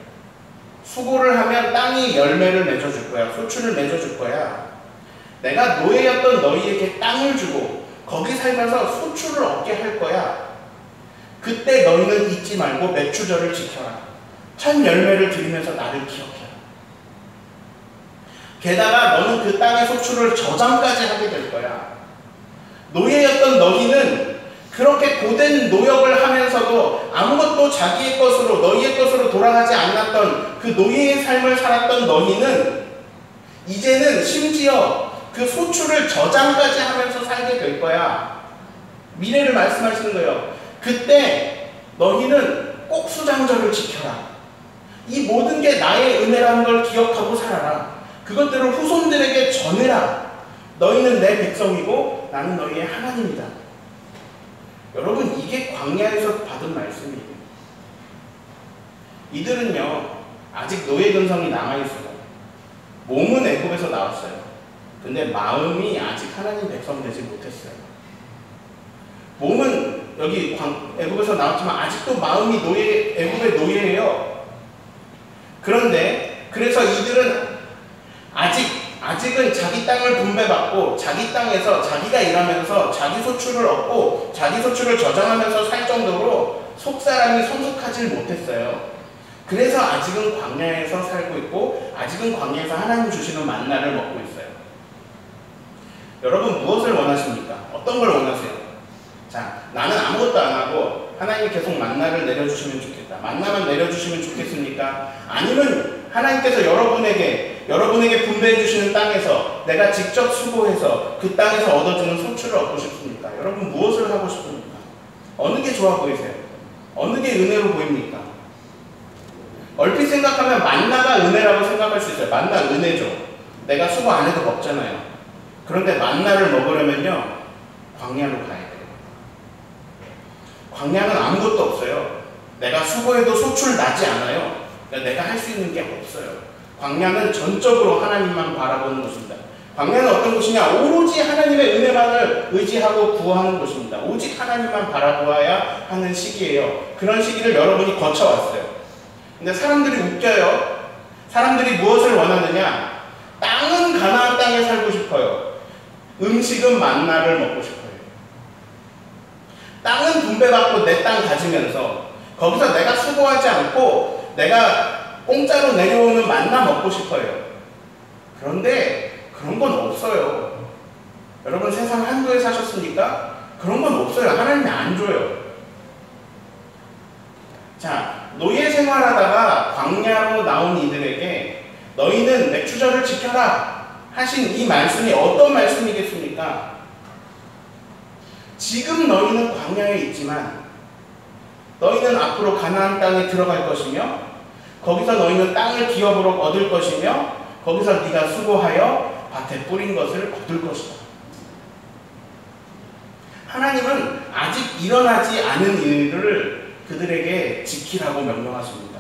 수고를 하면 땅이 열매를 맺어줄 거야. 소출을 맺어줄 거야. 내가 노예였던 너희에게 땅을 주고 거기 살면서 소출을 얻게 할 거야. 그때 너희는 잊지 말고 맥추절을 지켜라. 첫 열매를 드리면서 나를 기억해라. 게다가 너는 그 땅의 소출을 저장까지 하게 될 거야. 노예였던 너희는 그렇게 고된 노역을 하면서도 아무것도 자기의 것으로 너희의 것으로 돌아가지 않았던 그 노예의 삶을 살았던 너희는 이제는 심지어 그 소출을 저장까지 하면서 살게 될 거야. 미래를 말씀하시는 거예요. 그때 너희는 꼭 수장절을 지켜라. 이 모든 게 나의 은혜라는 걸 기억하고 살아라. 그것들을 후손들에게 전해라. 너희는 내 백성이고 나는 너희의 하나님이다. 여러분, 이게 광야에서 받은 말씀이에요. 이들은요 아직 노예 근성이 남아있어요. 몸은 애굽에서 나왔어요. 근데 마음이 아직 하나님 백성 되지 못했어요. 몸은 여기 애굽에서 나왔지만 아직도 마음이 애굽의 노예예요. 그런데 그래서 이들은 아직 아직은 자기 땅을 분배받고 자기 땅에서 자기가 일하면서 자기 소출을 얻고 자기 소출을 저장하면서 살 정도로 속사람이 성숙하지 못했어요. 그래서 아직은 광야에서 살고 있고 아직은 광야에서 하나님 주시는 만나를 먹고 있어요. 여러분 무엇을 원하십니까? 어떤 걸 원하세요? 자, 나는 아무것도 안 하고 하나님이 계속 만나를 내려주시면 좋겠다. 만나만 내려주시면 좋겠습니까? 아니면 하나님께서 여러분에게 분배해 주시는 땅에서 내가 직접 수고해서 그 땅에서 얻어주는 소출을 얻고 싶습니까? 여러분 무엇을 하고 싶습니까? 어느 게 좋아 보이세요? 어느 게 은혜로 보입니까? 얼핏 생각하면 만나가 은혜라고 생각할 수 있어요. 만나 은혜죠. 내가 수고 안 해도 먹잖아요. 그런데 만나를 먹으려면요 광야로 가야 돼요. 광야는 아무것도 없어요. 내가 수고해도 소출 나지 않아요. 그러니까 내가 할 수 있는 게 없어요. 광야는 전적으로 하나님만 바라보는 곳입니다. 광야는 어떤 곳이냐? 오로지 하나님의 은혜만을 의지하고 구하는 곳입니다. 오직 하나님만 바라보아야 하는 시기예요. 그런 시기를 여러분이 거쳐왔어요. 근데 사람들이 웃겨요. 사람들이 무엇을 원하느냐? 땅은 가나안 땅에 살고 싶어요. 음식은 만나를 먹고 싶어요. 땅은 분배받고 내 땅 가지면서 거기서 내가 수고하지 않고 내가 공짜로 내려오는 만나 먹고 싶어요. 그런데 그런 건 없어요. 여러분 세상 한도에 사셨습니까? 그런 건 없어요. 하나님이 안 줘요. 자, 노예 생활하다가 광야로 나온 이들에게 너희는 맥추절을 지켜라 하신 이 말씀이 어떤 말씀이겠습니까? 지금 너희는 광야에 있지만 너희는 앞으로 가나안 땅에 들어갈 것이며 거기서 너희는 땅을 기업으로 얻을 것이며 거기서 네가 수고하여 밭에 뿌린 것을 얻을 것이다. 하나님은 아직 일어나지 않은 일을 그들에게 지키라고 명령하십니다.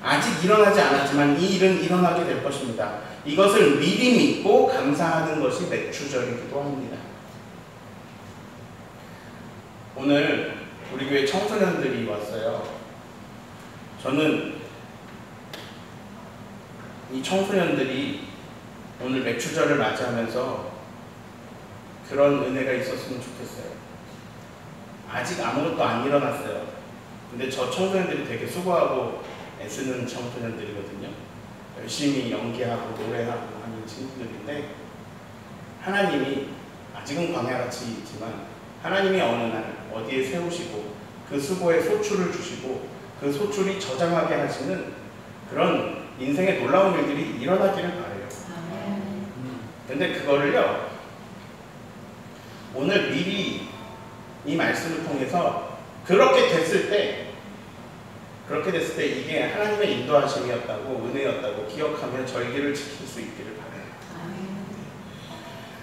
아직 일어나지 않았지만 이 일은 일어나게 될 것입니다. 이것을 미리 믿고 감사하는 것이 맥추절이기도 합니다. 오늘 우리 교회 청소년들이 왔어요. 저는 이 청소년들이 오늘 맥추절을 맞이하면서 그런 은혜가 있었으면 좋겠어요. 아직 아무것도 안 일어났어요. 근데 저 청소년들이 되게 수고하고 애쓰는 청소년들이거든요. 열심히 연기하고 노래하고 하는 친구들인데 하나님이 아직은 광야같이 있지만 하나님이 어느 날 어디에 세우시고 그 수고에 소출을 주시고 그 소출이 저장하게 하시는 그런 인생의 놀라운 일들이 일어나기를 바라요. 근데 그거를요 오늘 미리 이 말씀을 통해서 그렇게 됐을 때 이게 하나님의 인도하심이었다고 은혜였다고 기억하며 절기를 지킬 수 있기를 바라요.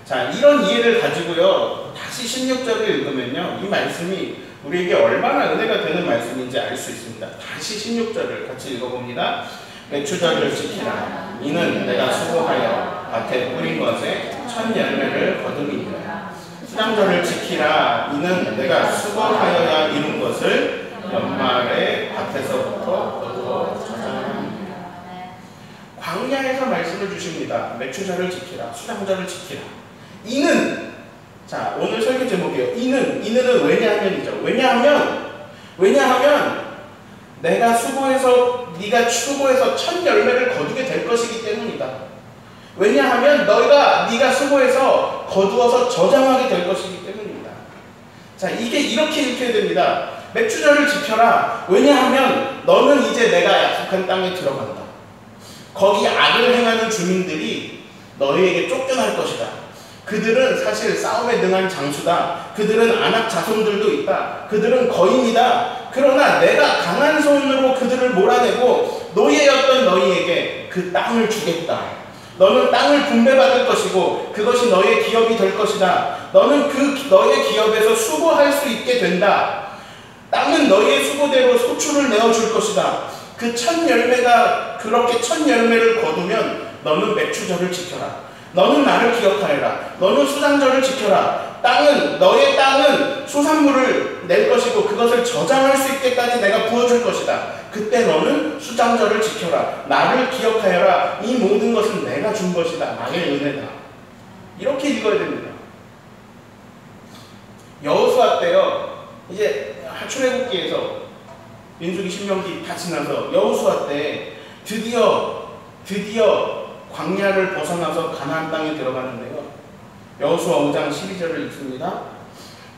자, 이런 이해를 가지고요 다시 16절을 읽으면요 이 말씀이 우리에게 얼마나 은혜가 되는 말씀인지 알 수 있습니다. 다시 16절을 같이 읽어봅니다. 맥추절을 지키라. 이는 내가 수고하여 밭에 뿌린 것에 첫 열매를 거두리니라. 수장절을 지키라. 이는 내가 수고하여야 이룬 것을 연말에 밭에서부터 거두어 저장합니다. 광야에서 말씀을 주십니다. 맥추절을 지키라. 수장절을 지키라. 이는 자 오늘 설교 제목이에요. 이는은 왜냐하면이죠. 왜냐하면 내가 네가 수고해서 첫 열매를 거두게 될 것이기 때문이다. 왜냐하면 네가 수고해서 거두어서 저장하게 될 것이기 때문입니다. 자, 이게 이렇게 읽혀야 됩니다. 맥추절을 지켜라. 왜냐하면 너는 이제 내가 약속한 땅에 들어간다. 거기 악을 행하는 주민들이 너희에게 쫓겨날 것이다. 그들은 사실 싸움에 능한 장수다. 그들은 안악 자손들도 있다. 그들은 거인이다. 그러나 내가 강한 손으로 그들을 몰아내고 노예였던 너희에게 그 땅을 주겠다. 너는 땅을 분배받을 것이고 그것이 너의 기업이 될 것이다. 너는 너의 기업에서 수고할 수 있게 된다. 땅은 너의 수고대로 소출을 내어줄 것이다. 그 첫 열매가 그렇게 첫 열매를 거두면 너는 맥추절을 지켜라. 너는 나를 기억하여라. 너는 수장절을 지켜라. 너의 땅은 수산물을 낼 것이고 그것을 저장할 수 있게까지 내가 부어줄 것이다. 그때 너는 수장절을 지켜라. 나를 기억하여라. 이 모든 것은 내가 내가 준 것이다. 나의 은혜다. 이렇게 읽어야 됩니다. 여호수아 때요. 이제 출애굽기에서 민수기, 신명기 다 지나서 여호수아 때 드디어 광야를 벗어나서 가나안 땅에 들어가는데요. 여호수아 5장 12절을 읽습니다.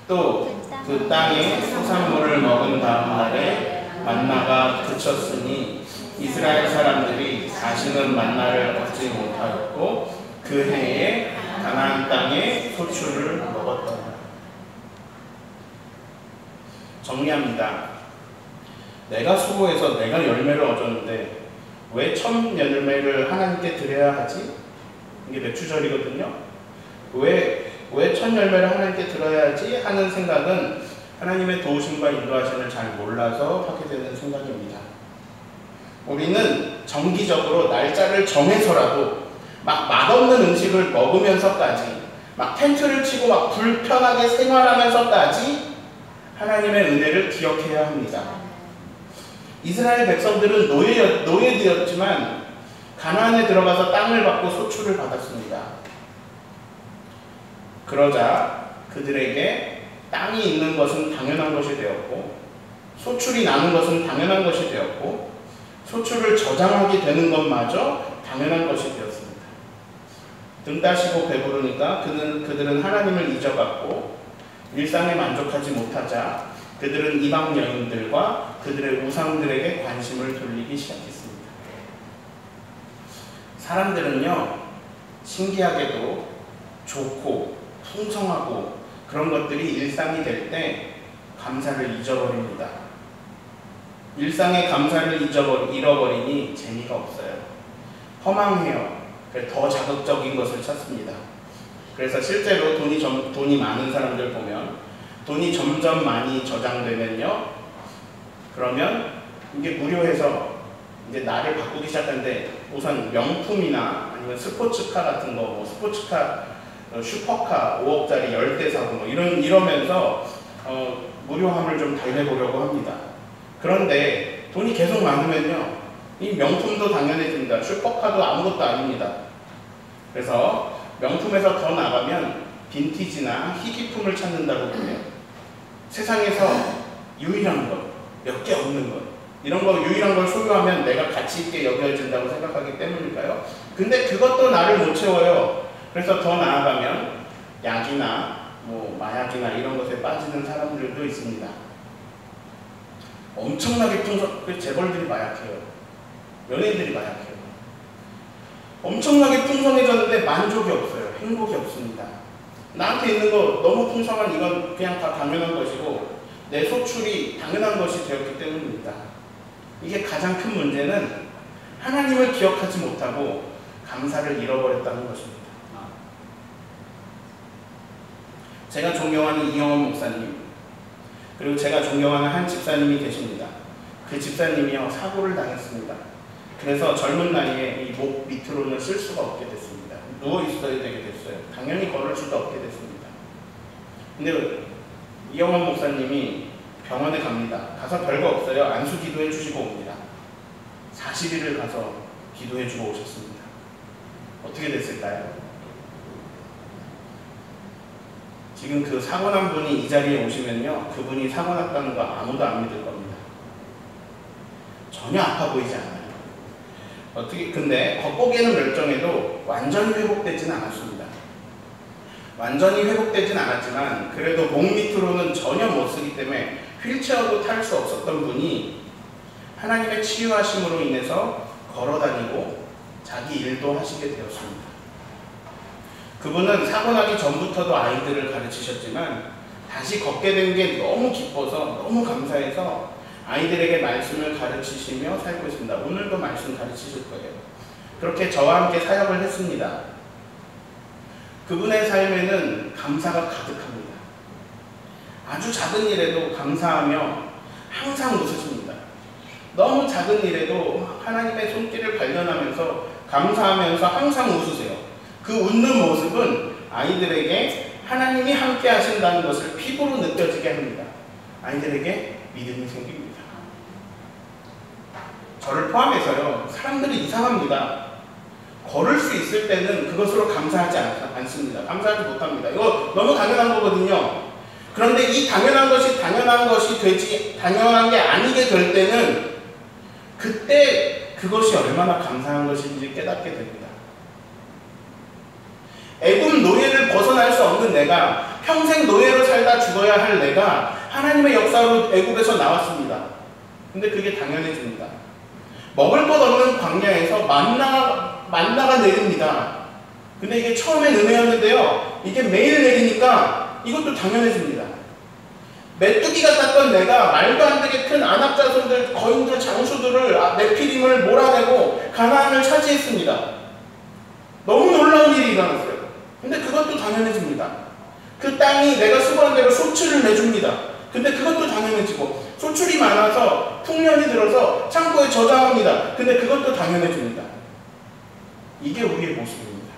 또 그 땅에 소산물을 먹은 다음 날에 만나가 그쳤으니 이스라엘 사람들이 다시는 만나를 얻지 못하였고 그 해에 가나안 땅에 소출을 먹었더라. 정리합니다. 내가 수고해서 내가 열매를 얻었는데 왜 첫 열매를 하나님께 드려야 하지? 이게 맥주절이거든요. 왜 첫 열매를 하나님께 드려야 하지? 하는 생각은 하나님의 도우심과 인도하심을 잘 몰라서 하게 되는 생각입니다. 우리는 정기적으로 날짜를 정해서라도 막 맛없는 음식을 먹으면서까지 막 텐트를 치고 막 불편하게 생활하면서까지 하나님의 은혜를 기억해야 합니다. 이스라엘 백성들은 노예되었지만 가나안에 들어가서 땅을 받고 소출을 받았습니다. 그러자 그들에게 땅이 있는 것은 당연한 것이 되었고 소출이 나는 것은 당연한 것이 되었고 소출을 저장하게 되는 것마저 당연한 것이 되었습니다. 등 따시고 배부르니까 그들은 하나님을 잊어갔고 일상에 만족하지 못하자 그들은 이방 여인들과 그들의 우상들에게 관심을 돌리기 시작했습니다. 사람들은요, 신기하게도 좋고 풍성하고 그런 것들이 일상이 될 때 감사를 잊어버립니다. 일상의 감사를 잃어버리니 재미가 없어요. 허망해요. 더 자극적인 것을 찾습니다. 그래서 실제로 돈이 많은 사람들 보면 돈이 점점 많이 저장되면요, 그러면 이게 무료해서 이제 나를 바꾸기 시작하는데 우선 명품이나 아니면 스포츠카 같은 거, 뭐 스포츠카, 슈퍼카 5억짜리 10대 사고 뭐 이러면서 무료함을 좀 달래보려고 합니다. 그런데 돈이 계속 많으면요, 이 명품도 당연해집니다. 슈퍼카도 아무것도 아닙니다. 그래서 명품에서 더 나가면 빈티지나 희귀품을 찾는다고 보면 세상에서 유일한 것, 몇 개 없는 것, 이런 거 유일한 걸 소유하면 내가 가치 있게 여겨진다고 생각하기 때문일까요? 근데 그것도 나를 못 채워요. 그래서 더 나아가면 약이나 뭐 마약이나 이런 것에 빠지는 사람들도 있습니다. 엄청나게 재벌들이 마약해요. 연예인들이 마약해요. 엄청나게 풍성해졌는데 만족이 없어요. 행복이 없습니다. 나한테 있는 거 너무 풍성한 이건 그냥 다 당연한 것이고 내 소출이 당연한 것이 되었기 때문입니다. 이게 가장 큰 문제는 하나님을 기억하지 못하고 감사를 잃어버렸다는 것입니다. 제가 존경하는 이영원 목사님, 그리고 제가 존경하는 한 집사님이 계십니다. 그 집사님이요, 사고를 당했습니다. 그래서 젊은 나이에 이 목 밑으로는 쓸 수가 없게 됐습니다. 누워 있어야 되게 됐어요. 당연히 걸을 수도 없게 됐습니다. 근데 이영원 목사님이 병원에 갑니다. 가서 별거 없어요. 안수 기도해 주시고 옵니다. 40일을 가서 기도해 주고 오셨습니다. 어떻게 됐을까요? 지금 그 사고 난 분이 이 자리에 오시면요, 그분이 사고 났다는 거 아무도 안 믿을 겁니다. 전혀 아파 보이지 않아요. 근데 겉보기에는 멀쩡해도 완전히 회복되지는 않았습니다. 완전히 회복되진 않았지만 그래도 목 밑으로는 전혀 못 쓰기 때문에 휠체어도 탈 수 없었던 분이 하나님의 치유하심으로 인해서 걸어다니고 자기 일도 하시게 되었습니다. 그분은 사고 나기 전부터도 아이들을 가르치셨지만 다시 걷게 된 게 너무 기뻐서 너무 감사해서 아이들에게 말씀을 가르치시며 살고 있습니다. 오늘도 말씀 가르치실 거예요. 그렇게 저와 함께 사역을 했습니다. 그분의 삶에는 감사가 가득합니다. 아주 작은 일에도 감사하며 항상 웃으십니다. 너무 작은 일에도 하나님의 손길을 발견하면서 감사하면서 항상 웃으세요. 그 웃는 모습은 아이들에게 하나님이 함께 하신다는 것을 피부로 느껴지게 합니다. 아이들에게 믿음이 생깁니다. 저를 포함해서요, 사람들이 이상합니다. 걸을 수 있을 때는 그것으로 감사하지 않습니다. 감사하지 못합니다. 이거 너무 당연한 거거든요. 그런데 이 당연한 것이 당연한 게 아니게 될 때는 그때 그것이 얼마나 감사한 것인지 깨닫게 됩니다. 애굽 노예를 벗어날 수 없는 내가, 평생 노예로 살다 죽어야 할 내가 하나님의 역사로 애굽에서 나왔습니다. 근데 그게 당연해집니다. 먹을 것 없는 광야에서 만나가 내립니다. 근데 이게 처음엔 은혜였는데요, 이게 매일 내리니까 이것도 당연해집니다. 메뚜기 같았던 내가 말도 안 되게 큰 안압 자손들, 거인들, 장수들을, 네피림을 몰아내고 가나안을 차지했습니다. 너무 놀라운 일이 일어났어요. 근데 그것도 당연해집니다. 그 땅이 내가 수고한 대로 소출을 내줍니다. 근데 그것도 당연해지고, 소출이 많아서 풍년이 들어서 창고에 저장합니다. 근데 그것도 당연해집니다. 이게 우리의 모습입니다.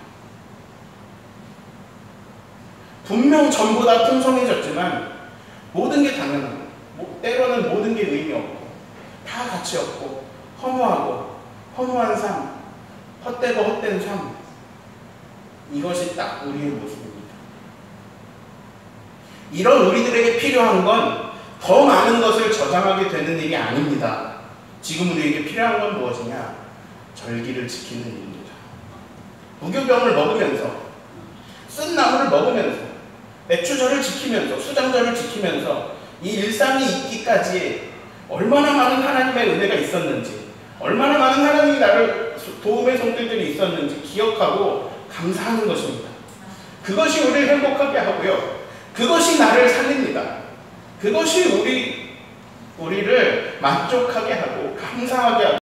분명 전부 다 풍성해졌지만 모든 게 당연합니다. 때로는 모든 게 의미 없고, 다 가치 없고, 허무한 삶, 헛되고 헛된 삶, 이것이 딱 우리의 모습입니다. 이런 우리들에게 필요한 건 더 많은 것을 저장하게 되는 일이 아닙니다. 지금 우리에게 필요한 건 무엇이냐? 절기를 지키는 일입니다. 무교병을 먹으면서, 쓴 나물을 먹으면서, 맥주절을 지키면서, 수장절을 지키면서 이 일상이 있기까지 얼마나 많은 하나님의 은혜가 있었는지, 얼마나 많은 하나님이 나를 도움의 손길들이 있었는지 기억하고 감사하는 것입니다. 그것이 우리를 행복하게 하고요, 그것이 나를 살립니다. 그것이 우리를 만족하게 하고 감사하게 하고